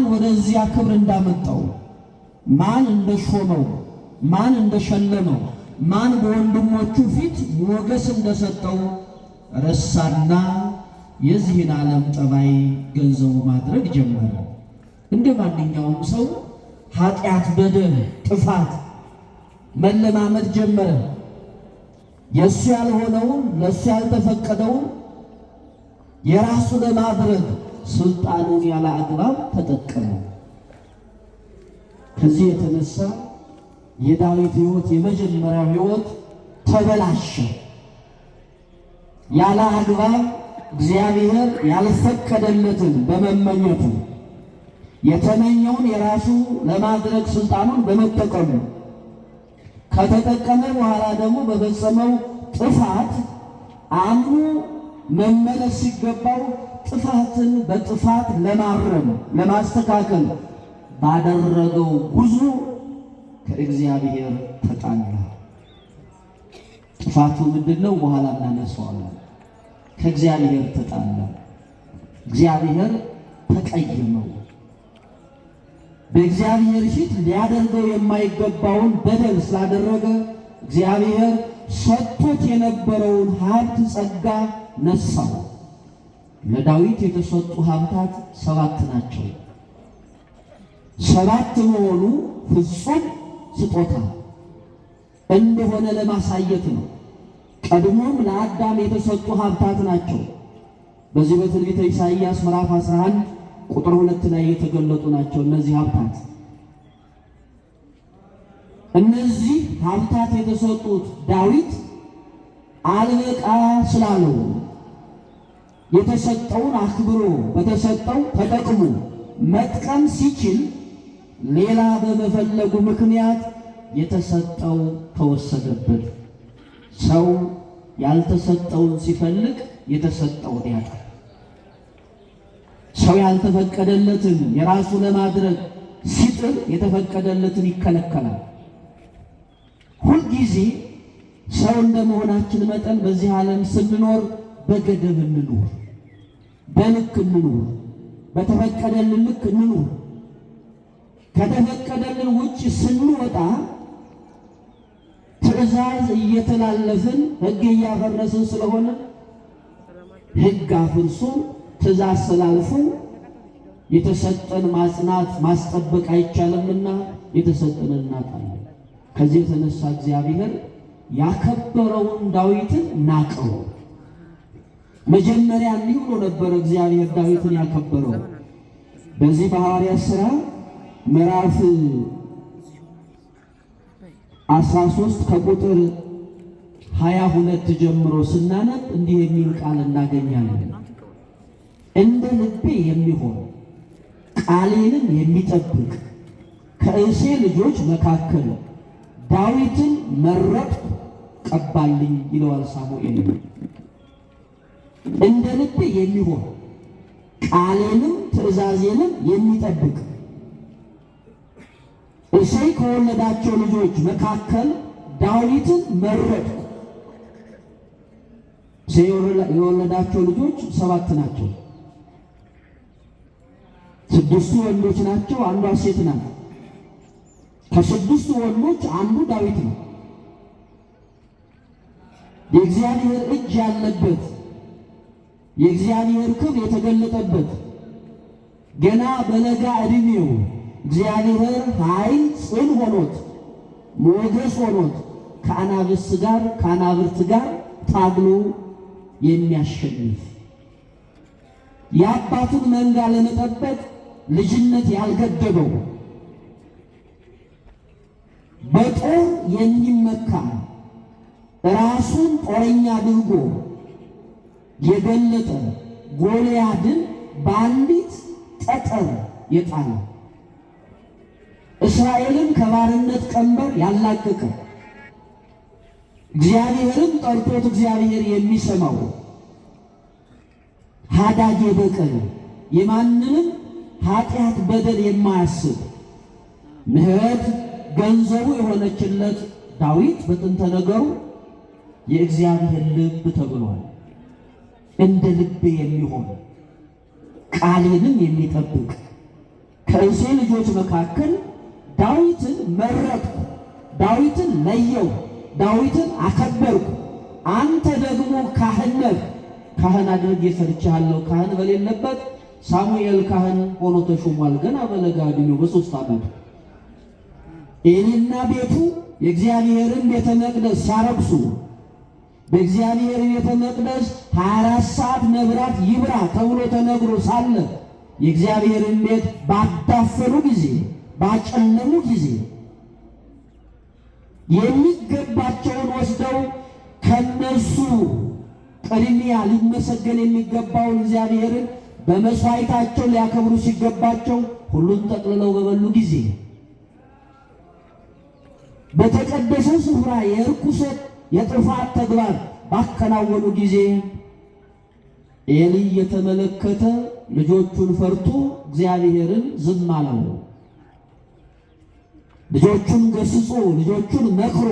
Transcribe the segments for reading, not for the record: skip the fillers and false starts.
ወደዚያ ክብር እንዳመጣው፣ ማን እንደሾመው፣ ማን እንደሸለመው፣ ማን በወንድሞቹ ፊት ሞገስ እንደሰጠው ረሳና የዚህን ዓለም ጠባይ ገንዘቡ ማድረግ ጀመረ። እንደ ማንኛውም ሰው ኃጢአት፣ በደል፣ ጥፋት መለማመድ ጀመረ። የእሱ ያልሆነውን ለእሱ ያልተፈቀደውን የራሱ ለማድረግ ስልጣኑን ያለ አግባብ ተጠቀመ። ከዚህ የተነሳ የዳዊት ሕይወት የመጀመሪያው ሕይወት ተበላሸ። ያለ አግባብ እግዚአብሔር ያልፈቀደለትን በመመኘቱ የተመኘውን የራሱ ለማድረግ ስልጣኑን በመጠቀሙ ከተጠቀመ በኋላ ደግሞ በፈጸመው ጥፋት አምኖ መመለስ ሲገባው ጥፋትን በጥፋት ለማረም ለማስተካከል ባደረገው ጉዞ ከእግዚአብሔር ተጣላ። ጥፋቱ ምንድነው? በኋላ እናነሳዋለን። ከእግዚአብሔር ተጣላ። እግዚአብሔር ተቀየመው። በእግዚአብሔር ፊት ሊያደርገው የማይገባውን በደል ስላደረገ እግዚአብሔር ሰጥቶት የነበረውን ሀብት ጸጋ ነሳው። ለዳዊት የተሰጡ ሀብታት 7 ናቸው። 7 መሆኑ ፍጹም ስጦታ እንደሆነ ለማሳየት ነው። ቀድሞም ለአዳም የተሰጡ ሀብታት ናቸው። በዚህ በትንቢተ ኢሳይያስ ምዕራፍ 11 ቁጥር 2 ላይ የተገለጡ ናቸው። እነዚህ ሀብታት እነዚህ ሀብታት የተሰጡት ዳዊት አልበቃ ስላለው የተሰጠውን አክብሮ በተሰጠው ተጠቅሞ መጥቀም ሲችል ሌላ በመፈለጉ ምክንያት የተሰጠው ተወሰደበት። ሰው ያልተሰጠውን ሲፈልግ የተሰጠውን ያጣል። ሰው ያልተፈቀደለትን የራሱ ለማድረግ ሲጥር የተፈቀደለትን ይከለከላል። ሁልጊዜ ሰው እንደመሆናችን መጠን በዚህ ዓለም ስንኖር በገደብ እንኑር፣ በልክ እንኑር፣ በተፈቀደልን ልክ እንኑር። ከተፈቀደልን ውጭ ስንወጣ ትእዛዝ እየተላለፍን ሕግ እያፈረስን ስለሆነ ሕግ አፍርሶ ትእዛዝ ስላልፉ የተሰጠን ማጽናት ማስጠበቅ አይቻልምና የተሰጠንን እናጣለን። ከዚህ የተነሳ እግዚአብሔር ያከበረውን ዳዊትን ናቀው። መጀመሪያ እንዲህ ብሎ ነበር እግዚአብሔር ዳዊትን ያከበረው። በዚህ በሐዋርያት ሥራ ምዕራፍ 13 ከቁጥር 22 ጀምሮ ስናነብ እንዲህ የሚል ቃል እናገኛለን። እንደ ልቤ የሚሆን ቃሌንም የሚጠብቅ ከእሴይ ልጆች መካከል ዳዊትን መረጥኩ ቀባልኝ ይለዋል ሳሙኤል። እንደ ልቤ የሚሆን ቃሌንም ትእዛዜንም የሚጠብቅ እሴይ ከወለዳቸው ልጆች መካከል ዳዊትን መረጥኩ። እሴይ የወለዳቸው ልጆች 7 ናቸው። 6ቱ ወንዶች ናቸው፣ አንዷ ሴት ናት። ከ6ቱ ወንዶች አንዱ ዳዊት ነው። የእግዚአብሔር እጅ ያለበት የእግዚአብሔር ክብር የተገለጠበት ገና በለጋ ዕድሜው እግዚአብሔር ኃይል ጽን ሆኖት ሞገስ ሆኖት ከአናብርት ጋር ታግሎ የሚያሸንፍ የአባቱን መንጋ ለመጠበቅ ልጅነት ያልገደበው በጦር የሚመካ ራሱን ጦረኛ አድርጎ የገለጠ ጎልያድን በአንዲት ጠጠር የጣለ እስራኤልን ከባርነት ቀንበር ያላቀቀ እግዚአብሔርን ጠርቶት እግዚአብሔር የሚሰማው ሀዳጌ በቀል የማንንም ኃጢአት በደል የማያስብ ምሕረት ገንዘቡ የሆነችለት ዳዊት በጥንተ ነገሩ የእግዚአብሔር ልብ ተብሏል። እንደ ልቤ የሚሆን ቃሌንም የሚጠብቅ ከእሴይ ልጆች መካከል ዳዊትን መረጥኩ፣ ዳዊትን ለየው፣ ዳዊትን አከበርኩ። አንተ ደግሞ ካህን ነህ፣ ካህን አድርጌ ሰርቼሃለሁ። ካህን በሌለበት ሳሙኤል ካህን ሆኖ ተሾሟል። ገና በለጋ ዕድሜው በ3 ዓመቱ ኤሊና ቤቱ የእግዚአብሔርን ቤተ መቅደስ ሲያረክሱ በእግዚአብሔር ቤተ መቅደስ 24 ሰዓት መብራት ይብራ ተብሎ ተነግሮ ሳለ የእግዚአብሔርን ቤት ባዳፈሩ ጊዜ፣ ባጨለሙ ጊዜ የሚገባቸውን ወስደው ከነሱ ቅድሚያ ሊመሰገን የሚገባውን እግዚአብሔርን በመስዋዕታቸው ሊያከብሩ ሲገባቸው ሁሉን ጠቅልለው በበሉ ጊዜ በተቀደሰው ስፍራ የርኩሰት የጥፋት ተግባር ባከናወኑ ጊዜ ኤሊ የተመለከተ ልጆቹን ፈርቶ እግዚአብሔርን ዝም አለው። ልጆቹን ገስጾ ልጆቹን መክሮ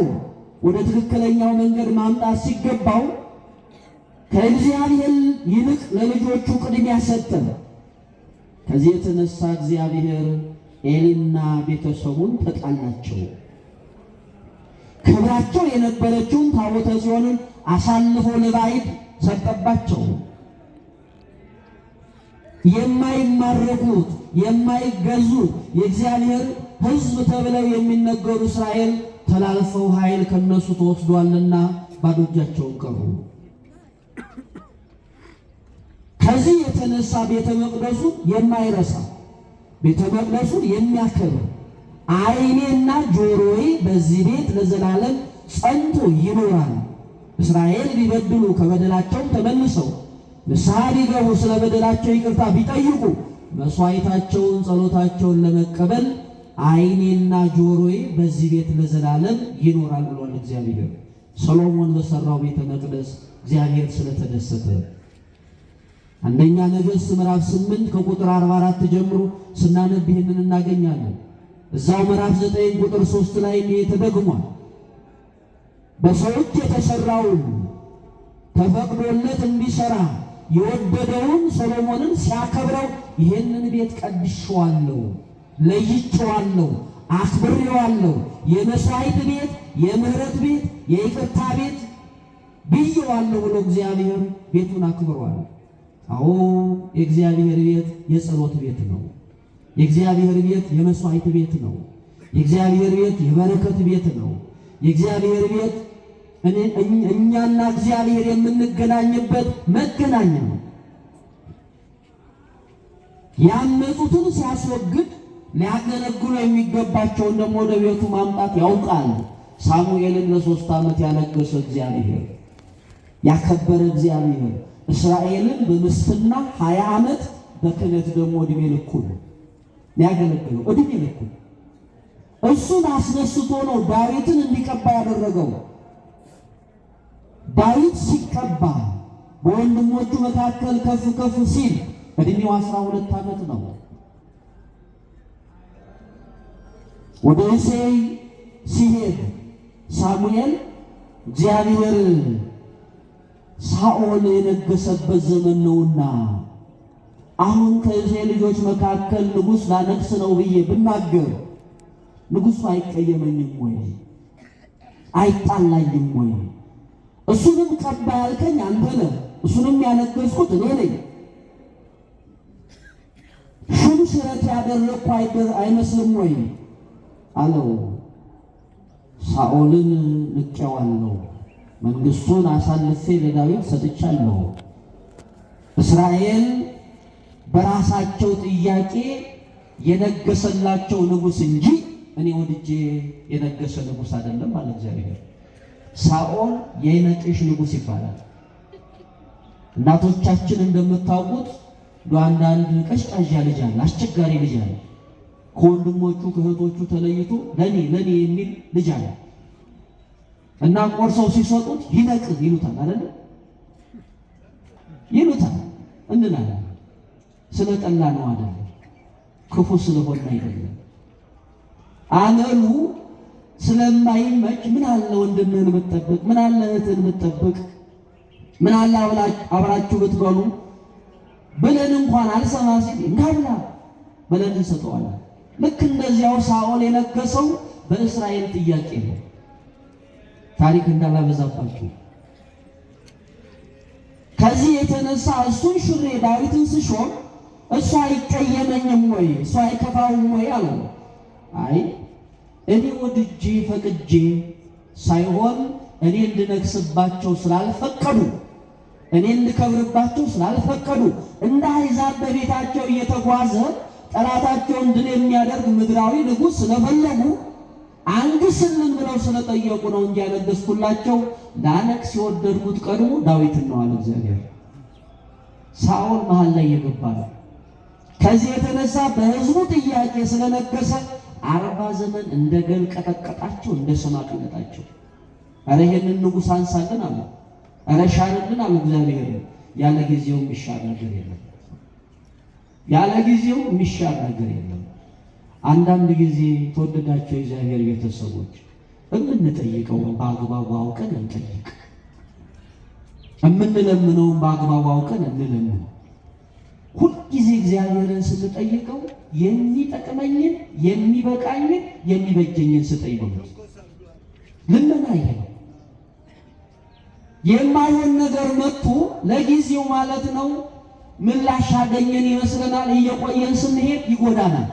ወደ ትክክለኛው መንገድ ማምጣት ሲገባው ከእግዚአብሔር ይልቅ ለልጆቹ ቅድሚያ ሰጠ። ከዚህ የተነሳ እግዚአብሔር ኤሊና ቤተሰቡን ተጣላቸው። ክብራቸው የነበረችውን ታቦተ ጽዮንን አሳልፎ ለባዕድ ሰጠባቸው። የማይማረኩት የማይገዙት የእግዚአብሔር ሕዝብ ተብለው የሚነገሩ እስራኤል ተላልፈው ኃይል ከነሱ ተወስዷልና ባዶ እጃቸውን ቀሩ። ከዚህ የተነሳ ቤተ መቅደሱ የማይረሳ ቤተ መቅደሱን የሚያከብር ዓይኔና ጆሮዬ በዚህ ቤት ለዘላለም ጸንቶ ይኖራል። እስራኤል ቢበድሉ ከበደላቸውም ተመልሰው ንስሐ ቢገቡ ስለ በደላቸው ይቅርታ ቢጠይቁ መስዋዕታቸውን ጸሎታቸውን ለመቀበል ዓይኔና ጆሮዬ በዚህ ቤት ለዘላለም ይኖራል ብሏል እግዚአብሔር። ሰሎሞን በሰራው ቤተ መቅደስ እግዚአብሔር ስለተደሰተ አንደኛ ነገሥት ምዕራፍ 8 ከቁጥር 44 ጀምሮ ስናነብ ይህንን እናገኛለን። እዛው ምዕራፍ 9 ቁጥር 3 ላይ እንዲህ ተደግሟል። በሰዎች የተሰራውን ተፈቅዶለት እንዲሰራ የወደደውን ሰሎሞንን ሲያከብረው ይህንን ቤት ቀድሼዋለሁ፣ ለይቼዋለሁ፣ አክብሬዋለሁ፣ የመስዋዕት ቤት፣ የምህረት ቤት፣ የይቅርታ ቤት ብዬዋለሁ ብሎ እግዚአብሔር ቤቱን አክብሯል። አዎ የእግዚአብሔር ቤት የጸሎት ቤት ነው። የእግዚአብሔር ቤት የመስዋዕት ቤት ነው። የእግዚአብሔር ቤት የበረከት ቤት ነው። የእግዚአብሔር ቤት እኛና እግዚአብሔር የምንገናኝበት መገናኛ ነው። ያመፁትን ሲያስወግድ ሊያገለግሉ የሚገባቸውን ደግሞ ወደ ቤቱ ማምጣት ያውቃል። ሳሙኤልን ለ3 ዓመት ያነገሰ እግዚአብሔር፣ ያከበረ እግዚአብሔር እስራኤልን በምስፍና 20 ዓመት በክህነት ደግሞ ዕድሜ ልኩን ያገለግለው ዕድሜ ልኩን እሱን አስነስቶ ነው ዳዊትን እንዲቀባ ያደረገው። ዳዊት ሲቀባ በወንድሞቹ መካከል ከፍ ከፍ ሲል ዕድሜው 12 ዓመት ነው። ወደ እሴይ ሲሄድ ሳሙኤል እግዚአብሔር ሳኦል የነገሰበት ዘመን ነውና አሁን ከእሴይ ልጆች መካከል ንጉሥ ላነግስ ነው ብዬ ብናገር ንጉሡ አይቀየመኝም ወይ? አይጣላኝም ወይ? እሱንም ቀባ ያልከኝ አንተ ነህ፣ እሱንም ያነገስኩት እኔ ነኝ። ሹም ሽረት ያደረግኩ አይመስልም ወይ አለው። ሳኦልን ንቄዋለሁ፣ መንግሥቱን አሳልፌ ለዳዊት ሰጥቻለሁ። እስራኤል በራሳቸው ጥያቄ የነገሰላቸው ንጉሥ እንጂ እኔ ወድጄ የነገሰ ንጉሥ አይደለም አለ እግዚአብሔር። ሳኦል የነቂሽ ንጉሥ ይባላል። እናቶቻችን እንደምታውቁት አንዳንድ ቀሽቃዣ ልጅ አለ፣ አስቸጋሪ ልጅ አለ። ከወንድሞቹ ከእህቶቹ ተለይቶ ለኔ የሚል ልጅ አለ እና ቆርሰው ሲሰጡት ይነቅዝ ይሉታል አይደል? ይሉታል እንላለን። ስለጠላ ነው አይደል? ክፉ ስለሆነ አይደለም። አመሉ ስለማይመች ምን አለ ወንድምህን ብትጠብቅ፣ ምን አለ እህትህን ብትጠብቅ፣ ምን አለ አብራችሁ ብትበሉ ብለን እንኳን አልሰማ ሲል እንዳላ ብለን እንሰጠዋለን። ልክ እንደዚያው ሳኦል የነገሰው በእስራኤል ጥያቄ ነው። ታሪክ እንዳላበዛባችሁ ከዚህ የተነሳ እሱን ሽሬ ዳዊትን ስሾም እሱ አይቀየመኝም ወይ እሱ አይከፋውም ወይ አለው። አይ እኔ ወድጄ ፈቅጄ ሳይሆን እኔ እንድነግስባቸው ስላልፈቀዱ እኔ እንድከብርባቸው ስላልፈቀዱ እንደ አሕዛብ በቤታቸው እየተጓዘ ጠላታቸውን ድል የሚያደርግ ምድራዊ ንጉሥ ስለፈለጉ አንግስልን ብለው ስለጠየቁ ነው እንጂ ያነገሥኩላቸው ላነግሥ የወደድኩት ቀድሞ ዳዊትን ነው አለ እግዚአብሔር። ሳኦል መሃል ላይ የገባ ነው። ከዚህ የተነሳ በሕዝቡ ጥያቄ ስለነገሰ 40 ዘመን እንደ ገል ቀጠቀጣቸው፣ እንደ ሰም አቀለጣቸው። ኧረ ይሄንን ንጉሥ አንሳልን አሉ። ኧረ ሻርልን አሉ እግዚአብሔር። ያለ ጊዜው የሚሻር ነገር የለም። ያለ ጊዜው የሚሻር ነገር የለም። አንዳንድ ጊዜ ተወደዳቸው የእግዚአብሔር ቤተሰቦች የምንጠይቀውን በአግባቡ አውቀን እንጠይቅ፣ የምንለምነውን በአግባቡ አውቀን እንለምን። ሁልጊዜ እግዚአብሔርን ስንጠይቀው የሚጠቅመኝን የሚበቃኝን የሚበጀኝን ስጠኝ በሉት። ልመና ይሄ ነው። የማይሆን ነገር መጥቶ ለጊዜው ማለት ነው ምላሽ አገኘን ይመስለናል። እየቆየን ስንሄድ ይጎዳናል።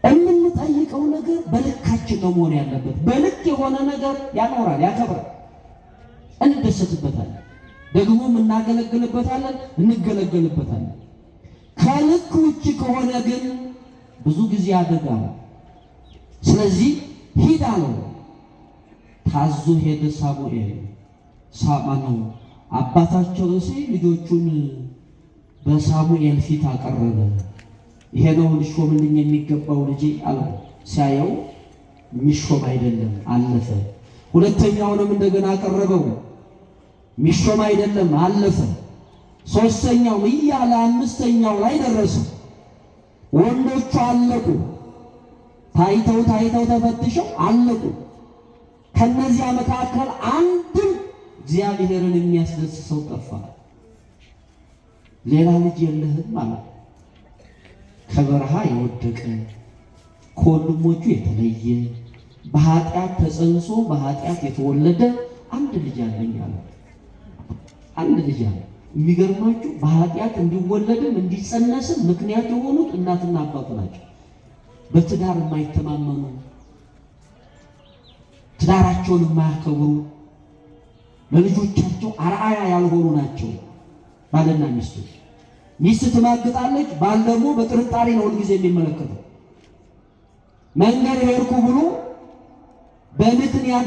የምንጠይቀው ነገር በልካችን ነው መሆን ያለበት። በልክ የሆነ ነገር ያኖራል፣ ያከብራል፣ እንደሰትበታለን፣ ደግሞ እናገለግልበታለን፣ እንገለገልበታለን። ከልክ ውጭ ከሆነ ግን ብዙ ጊዜ አደጋ ነው። ስለዚህ ሂድ አለው። ታዞ ሄደ። ሳሙኤል ሳማነው አባታቸው እሴይ ልጆቹን በሳሙኤል ፊት አቀረበ። ይሄ ነው ሊሾምልኝ የሚገባው ልጄ አለው። ሲያየው የሚሾም አይደለም፣ አለፈ። ሁለተኛውንም እንደገና አቀረበው። የሚሾም አይደለም፣ አለፈ። ሶስተኛው እያለ 5ኛው ላይ ደረሰ። ወንዶቹ አለቁ። ታይተው ተፈትሸው አለቁ። ከነዚያ መካከል አንድም እግዚአብሔርን የሚያስደስሰው ጠፋ። ሌላ ልጅ የለህም ማለት ከበረሃ የወደቀ ከወንድሞቹ የተለየ በኃጢአት ተጸንሶ በኃጢአት የተወለደ አንድ ልጅ አለኝ አለ። አንድ ልጅ አለ። የሚገርማችሁ በኃጢአት እንዲወለድም እንዲጸነስም ምክንያት የሆኑት እናትና አባቱ ናቸው። በትዳር የማይተማመኑ ትዳራቸውን የማያከብሩ ለልጆቻቸው አርአያ ያልሆኑ ናቸው ባልና ሚስቶች። ሚስት ትማግጣለች፣ ባል ደግሞ በጥርጣሬ ነው ሁልጊዜ የሚመለከተው። መንገድ ሄድኩ ብሎ በምክንያት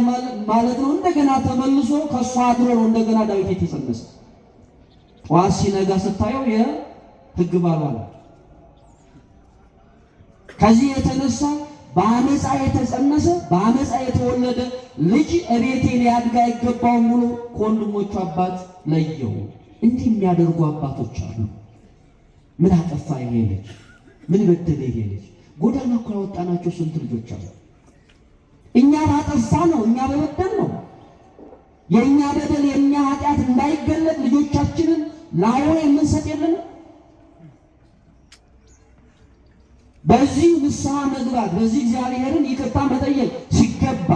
ማለት ነው እንደገና ተመልሶ ከእሷ አድሮ ነው እንደገና ዳዊት የተጸነሰ። ጠዋት ሲነጋ ስታየው የሕግ ባሏ ነው። ከዚህ የተነሳ በአመፃ የተጸነሰ በአመፃ የተወለደ ልጅ እቤቴ ሊያድግ አይገባውም ብሎ ከወንድሞቹ አባት ለየው። እንዲህ የሚያደርጉ አባቶች አሉ። ምን አጠፋ ይሄ ልጅ? ምን በደለ ይሄ ልጅ? ጎዳና እኮ ያወጣናቸው ስንት ልጆች አሉ። እኛ ባጠፋ ነው፣ እኛ በበደል ነው። የእኛ በደል የእኛ ኃጢአት እንዳይገለጥ ልጆቻችንን ለአውሬ የምንሰጥ የለን። በዚህ ንስሐ መግባት፣ በዚህ እግዚአብሔርን ይቅርታ መጠየቅ ሲገባ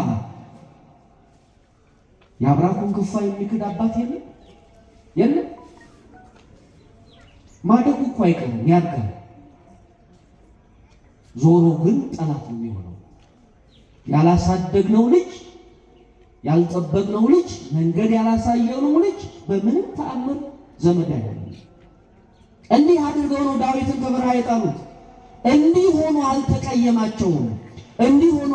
የአብራኩን ክፋይ የሚክድ አባት የለም የለም። ማደጉ እኮ አይቀርም፣ ያድጋል። ዞሮ ግን ጠላት ነው የሚሆነው። ያላሳደግነው ልጅ፣ ያልጠበቅነው ልጅ፣ መንገድ ያላሳየነው ልጅ በምንም ተአምር ዘመድ አይሆንም። እንዲህ አድርገው ነው ዳዊትን ከበረሃ የጣሉት። እንዲህ ሆኖ አልተቀየማቸውም፣ እንዲህ ሆኖ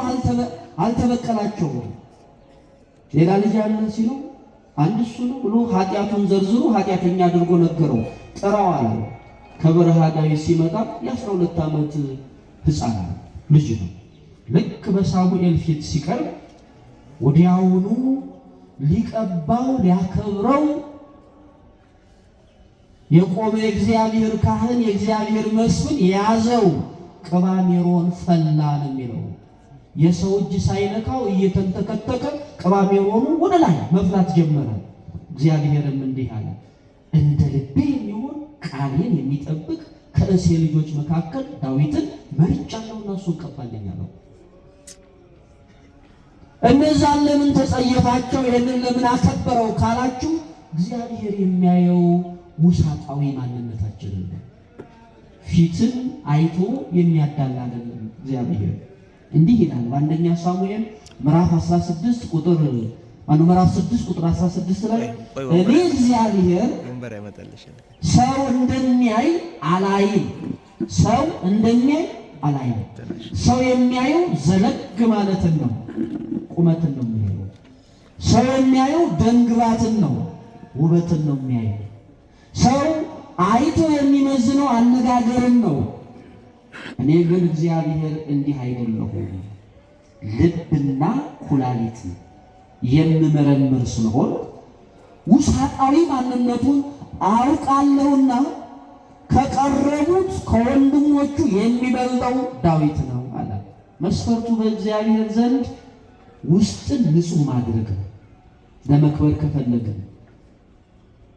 አልተበቀላቸውም። ሌላ ልጅ አለ ሲለው አንድ እሱ ነው ብሎ ኃጢአቱን ዘርዝሮ ኃጢአተኛ አድርጎ ነገረው። ጥራው አለ። ከበረሃ ዳዊት ሲመጣ የ12 ዓመት ሕፃን ልጅ ነው። ልክ በሳሙኤል ፊት ሲቀርብ ወዲያውኑ ሊቀባው ሊያከብረው የቆመ የእግዚአብሔር ካህን የእግዚአብሔር መስፍን የያዘው ቅባ ሜሮን ፈላ ነው የሚለው። የሰው እጅ ሳይነካው እየተንተከተከ ቅባ ሜሮኑ ወደ ላይ መፍላት ጀመረ። እግዚአብሔርም እንዲህ አለ፣ እንደ ልቤ የሚሆን ቃሌን የሚጠብቅ ከእሴይ ልጆች መካከል ዳዊትን መርጫለሁና እሱን ቀባልኝ አለው። እነዛን ለምን ተጸየፋቸው? ይህንን ለምን አከበረው ካላችሁ እግዚአብሔር የሚያየው ውሳጣዊ ማንነታችንን ነው። ፊትን አይቶ የሚያዳላ አይደለም። እግዚአብሔር እንዲህ ይላል በአንደኛ ሳሙኤል ምዕራፍ 16 ቁጥር ምዕራፍ 6 ቁጥር 16 ላይ እኔ እግዚአብሔር ሰው እንደሚያይ አላይም። ሰው እንደሚያይ አላይም። ሰው የሚያየው ዘለግ ማለትን ነው፣ ቁመትን ነው የሚያየው። ሰው የሚያየው ደምግባትን ነው፣ ውበትን ነው የሚያየው። ሰው አይቶ የሚመዝነው አነጋገርን ነው። እኔ ግን እግዚአብሔር እንዲህ አይደለሁም፣ ልብና ኩላሊት የምመረምር ስለሆነ ውሳጣዊ ማንነቱን አውቃለሁና ከቀረቡት ከወንድሞቹ የሚበልጠው ዳዊት ነው አለ። መስፈርቱ በእግዚአብሔር ዘንድ ውስጥን ንጹሕ ማድረግ ነው። ለመክበር ከፈለግን፣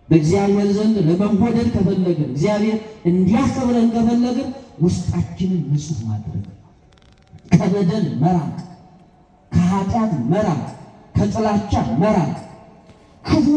በእግዚአብሔር ዘንድ ለመወደድ ከፈለግን፣ እግዚአብሔር እንዲያከብረን ከፈለግን ውስጣችንን ንጹሕ ማድረግ ነው። ከበደል መራቅ፣ ከኃጢአት መራቅ፣ ከጥላቻ መራቅ፣ ክፉ